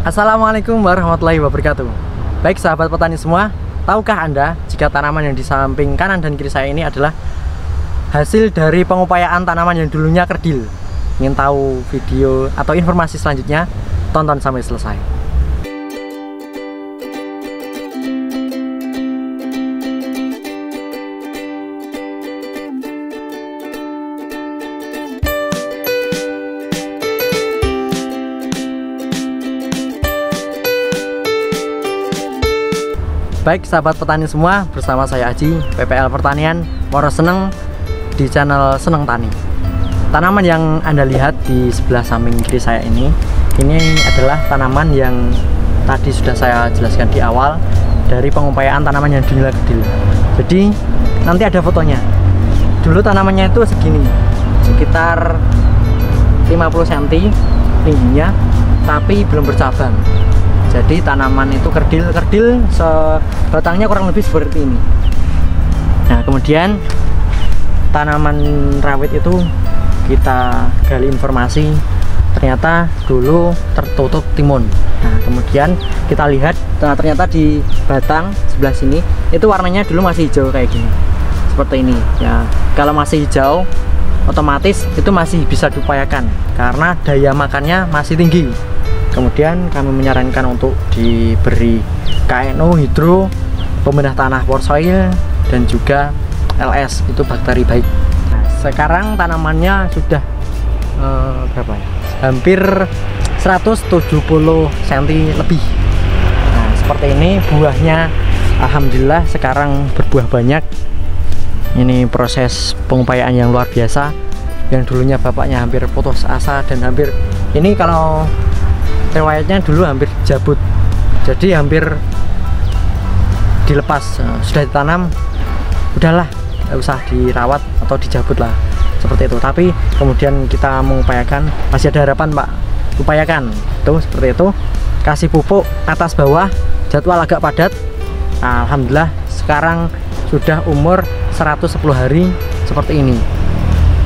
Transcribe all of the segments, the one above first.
Assalamualaikum warahmatullahi wabarakatuh. Baik sahabat petani semua, tahukah Anda jika tanaman yang di samping kanan dan kiri saya ini adalah hasil dari pengupayaan tanaman yang dulunya kerdil? Ingin tahu video atau informasi selanjutnya? Tonton sampai selesai. Baik sahabat petani semua, bersama saya Aji, PPL Pertanian Moro Seneng di channel Seneng Tani. Tanaman yang Anda lihat di sebelah samping kiri saya ini adalah tanaman yang tadi sudah saya jelaskan di awal dari pengupayaan tanaman yang dulunya kerdil. Jadi nanti ada fotonya. Dulu tanamannya itu segini, sekitar 50 cm tingginya, tapi belum bercabang. Jadi tanaman itu kerdil, sebatangnya kurang lebih seperti ini. Nah, kemudian tanaman rawit itu kita gali informasi, ternyata dulu tertutup timun. Nah, kemudian kita lihat, ternyata di batang sebelah sini itu warnanya dulu masih hijau kayak gini, seperti ini. Ya, kalau masih hijau, otomatis itu masih bisa diupayakan karena daya makannya masih tinggi. Kemudian kami menyarankan untuk diberi KNO, hidro, pembedah tanah pore soil, dan juga LS, itu bakteri baik. Nah, sekarang tanamannya sudah berapa ya? Hampir 170 cm lebih. Nah, seperti ini buahnya, alhamdulillah sekarang berbuah banyak. Ini proses pengupayaan yang luar biasa. Yang dulunya bapaknya hampir putus asa dan hampir, ini kalau riwayatnya dulu hampir jabut, jadi hampir dilepas, sudah ditanam, udahlah nggak usah dirawat atau dijabut lah, seperti itu. Tapi kemudian kita mengupayakan, masih ada harapan Pak, upayakan tuh seperti itu, kasih pupuk atas bawah, jadwal agak padat. Alhamdulillah sekarang sudah umur 110 hari seperti ini,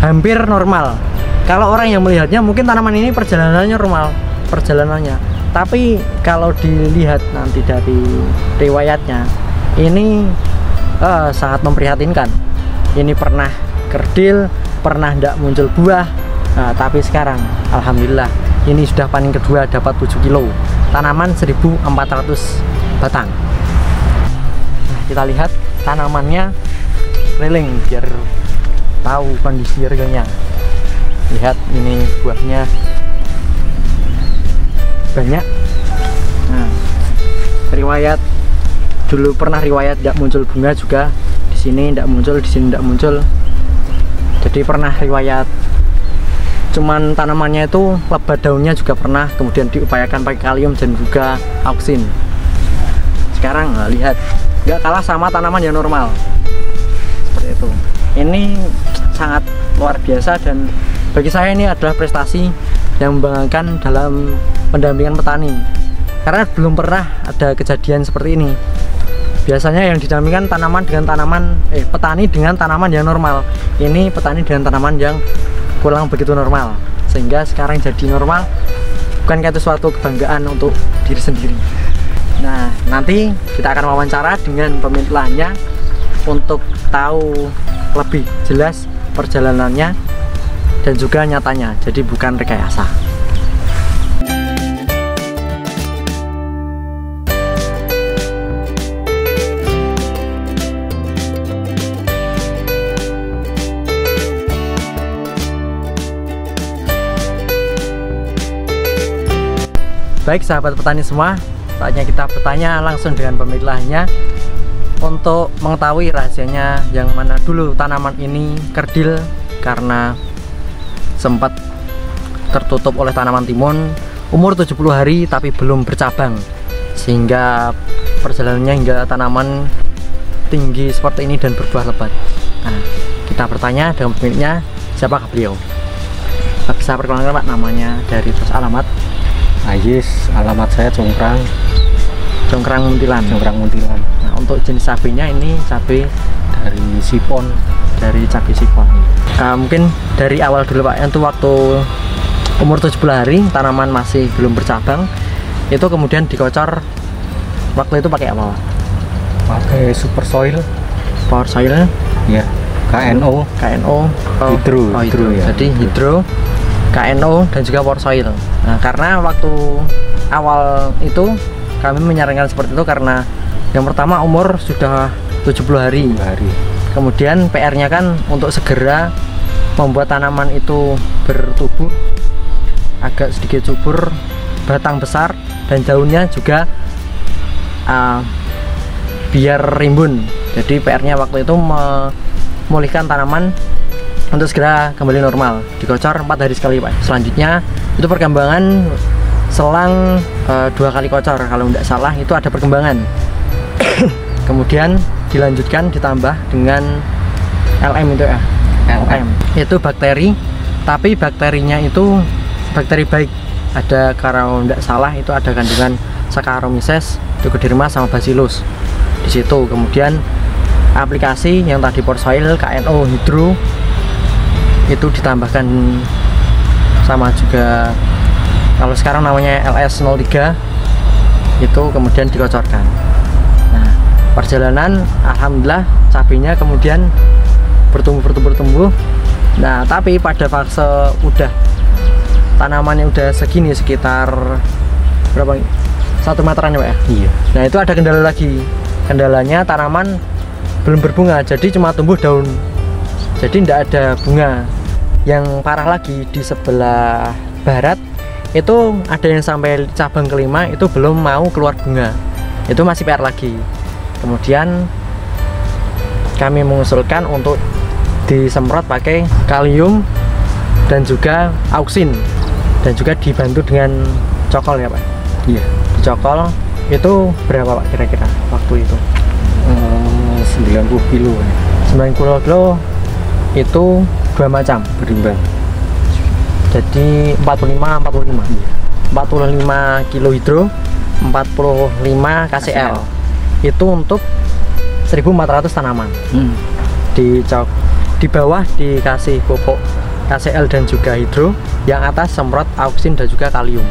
hampir normal. Kalau orang yang melihatnya mungkin tanaman ini perjalanannya normal, tapi kalau dilihat nanti dari riwayatnya ini sangat memprihatinkan. Ini pernah kerdil, pernah tidak muncul buah, tapi sekarang alhamdulillah ini sudah panen kedua, dapat 7 kilo, tanaman 1400 batang. Nah, kita lihat tanamannya keliling biar tahu kondisi harganya. Lihat ini buahnya banyak. Nah, riwayat dulu pernah riwayat tidak muncul bunga juga, di sini tidak muncul, di sini tidak muncul. Jadi pernah riwayat, cuman tanamannya itu lebat daunnya juga pernah, kemudian diupayakan pakai kalium dan juga auksin. Sekarang lihat, nggak kalah sama tanaman yang normal, seperti itu. Ini sangat luar biasa dan bagi saya ini adalah prestasi yang membanggakan dalam pendampingan petani, karena belum pernah ada kejadian seperti ini. Biasanya yang didampingkan tanaman dengan tanaman, petani dengan tanaman yang normal. Ini petani dengan tanaman yang kurang begitu normal, sehingga sekarang jadi normal. Bukankah itu suatu kebanggaan untuk diri sendiri? Nah, nanti kita akan wawancara dengan pemilik lahannya untuk tahu lebih jelas perjalanannya dan juga nyatanya, jadi bukan rekayasa. Baik sahabat petani semua, saatnya kita bertanya langsung dengan pemilik lahannya untuk mengetahui rahasianya yang mana dulu tanaman ini kerdil karena sempat tertutup oleh tanaman timun, umur 70 hari tapi belum bercabang, sehingga perjalanannya hingga tanaman tinggi seperti ini dan berbuah lebat. Nah, kita bertanya dengan pemiliknya, siapakah beliau? Bisa perkenalkan Pak, namanya, dari terus alamat? Ayis, alamat saya Congkrang Muntilan. Nah, untuk jenis cabenya ini cabai dari Sipon. Dari cabai Sipon. Mungkin dari awal dulu Pak, itu waktu umur 70 hari tanaman masih belum bercabang, itu kemudian dikocor waktu itu pakai apa? Pakai super soil. Power soil Ya. KNO. Hidro ya. Jadi hidro, KNO dan juga power soil. Nah, karena waktu awal itu kami menyarankan seperti itu karena yang pertama umur sudah 70 hari. Kemudian PR-nya kan untuk segera membuat tanaman itu bertumbuh agak sedikit subur, batang besar, dan daunnya juga biar rimbun. Jadi PR-nya waktu itu memulihkan tanaman untuk segera kembali normal. Dikocor 4 hari sekali Pak. Selanjutnya itu perkembangan selang 2 kali kocor kalau tidak salah itu ada perkembangan. Kemudian dilanjutkan ditambah dengan LM itu ya. LM itu bakteri, tapi bakterinya itu bakteri baik. Ada kalau tidak salah itu ada kandungan Saccharomyces, Trichoderma sama Bacillus di situ. Kemudian aplikasi yang tadi power soil, KNO, hidro itu ditambahkan sama juga kalau sekarang namanya LS03 itu kemudian dikocorkan. Nah, perjalanan alhamdulillah cabenya kemudian bertumbuh. Nah, tapi pada fase udah tanamannya udah segini sekitar berapa? 1 meteran ya Pak ya? Iya. Nah, itu ada kendala lagi. Kendalanya tanaman belum berbunga, jadi cuma tumbuh daun, jadi tidak ada bunga. Yang parah lagi di sebelah barat itu ada yang sampai cabang kelima itu belum mau keluar bunga, itu masih PR lagi. Kemudian kami mengusulkan untuk disemprot pakai kalium dan juga auksin, dan juga dibantu dengan cokol ya Pak. Iya. Dicokol itu berapa Pak kira-kira waktu itu? 90 kilo. 90 kilo itu 2 macam Berimbang. jadi 45 kilo hidro, 45 KCl. Itu untuk 1400 tanaman. Di bawah dikasih pupuk KCl dan juga hidro, yang atas semprot auksin dan juga kalium.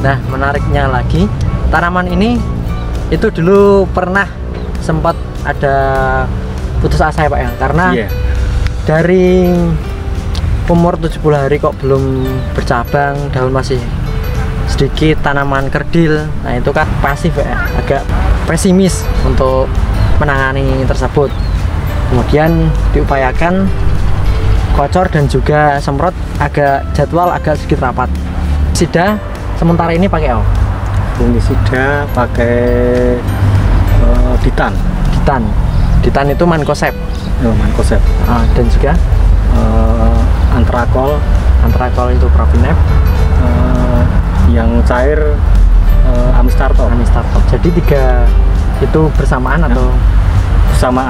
Nah, menariknya lagi, tanaman ini itu dulu pernah sempat ada putus asa ya Pak ya, karena dari umur 70 hari kok belum bercabang, daun masih sedikit, tanaman kerdil. Nah, itu kan pasif ya, agak pesimis untuk menangani tersebut. Kemudian diupayakan kocor dan juga semprot jadwal agak sedikit rapat. Sida sementara ini pakai apa? Fungisida pakai Ditan itu Mancozeb. Mancozeb. Dan juga antrakol itu Provinep. Yang cair Amistartop. Jadi 3 itu bersamaan atau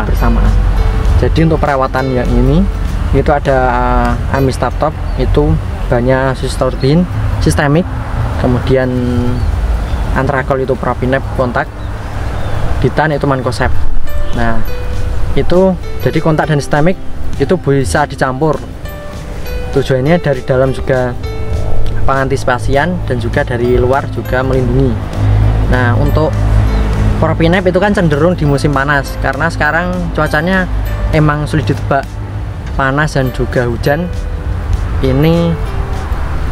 bersamaan. Jadi untuk perawatan yang ini itu ada Amistartop itu banyak Cystorbin sistemik, kemudian antrakol itu Provinep kontak, Ditan itu Mancozeb. Nah, itu jadi kontak dan sistemik itu bisa dicampur. Tujuannya dari dalam juga pengantisipasian dan juga dari luar juga melindungi. Nah, untuk Provinep itu kan cenderung di musim panas karena sekarang cuacanya emang sulit ditebak, panas dan juga hujan ini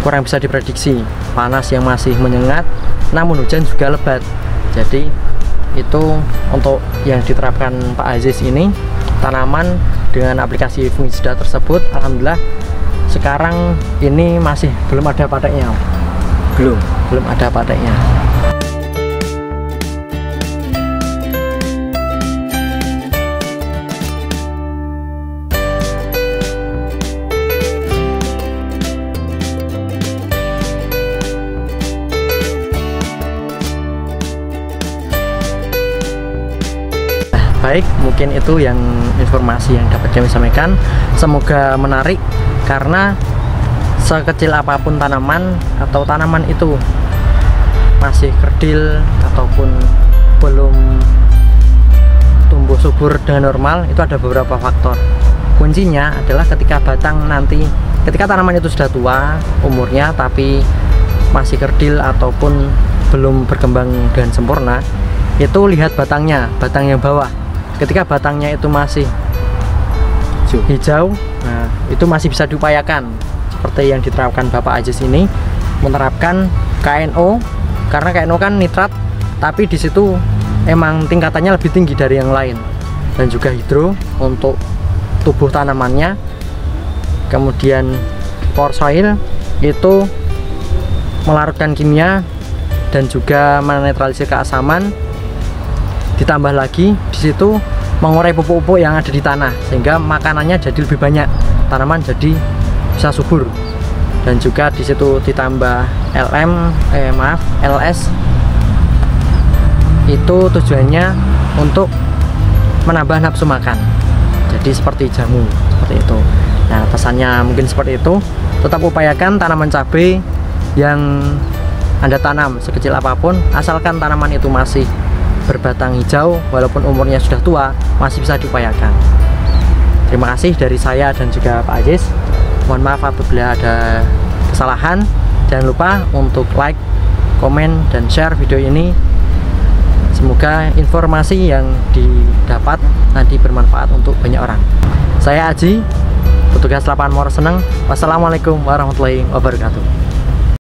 kurang bisa diprediksi. Panas yang masih menyengat, namun hujan juga lebat. Jadi itu untuk yang diterapkan Pak Aziz ini, tanaman dengan aplikasi fungisida tersebut alhamdulillah sekarang ini masih belum ada pateknya. Belum ada pateknya. Baik, mungkin itu yang informasi yang dapat kami sampaikan. Semoga menarik karena sekecil apapun tanaman atau tanaman itu masih kerdil ataupun belum tumbuh subur dengan normal, itu ada beberapa faktor. Kuncinya adalah ketika tanaman itu sudah tua umurnya tapi masih kerdil ataupun belum berkembang dengan sempurna, itu lihat batang yang bawah. Ketika batangnya itu masih hijau, nah itu masih bisa diupayakan seperti yang diterapkan Bapak Ajis ini, menerapkan KNO, karena KNO kan nitrat tapi di situ emang tingkatannya lebih tinggi dari yang lain, dan juga hidro untuk tubuh tanamannya. Kemudian pore soil itu melarutkan kimia dan juga menetralisir keasaman, ditambah lagi di situ mengurai pupuk-pupuk yang ada di tanah sehingga makanannya jadi lebih banyak, tanaman jadi bisa subur. Dan juga di situ ditambah LS, itu tujuannya untuk menambah nafsu makan, jadi seperti jamu seperti itu. Nah, pesannya mungkin seperti itu. Tetap upayakan tanaman cabai yang Anda tanam sekecil apapun, asalkan tanaman itu masih berbatang hijau walaupun umurnya sudah tua, masih bisa diupayakan. Terima kasih dari saya dan juga Pak Ajis. Mohon maaf apabila ada kesalahan. Jangan lupa untuk like, komen, dan share video ini. Semoga informasi yang didapat nanti bermanfaat untuk banyak orang. Saya Aji, petugas lapangan Muara Seneng. Wassalamualaikum warahmatullahi wabarakatuh.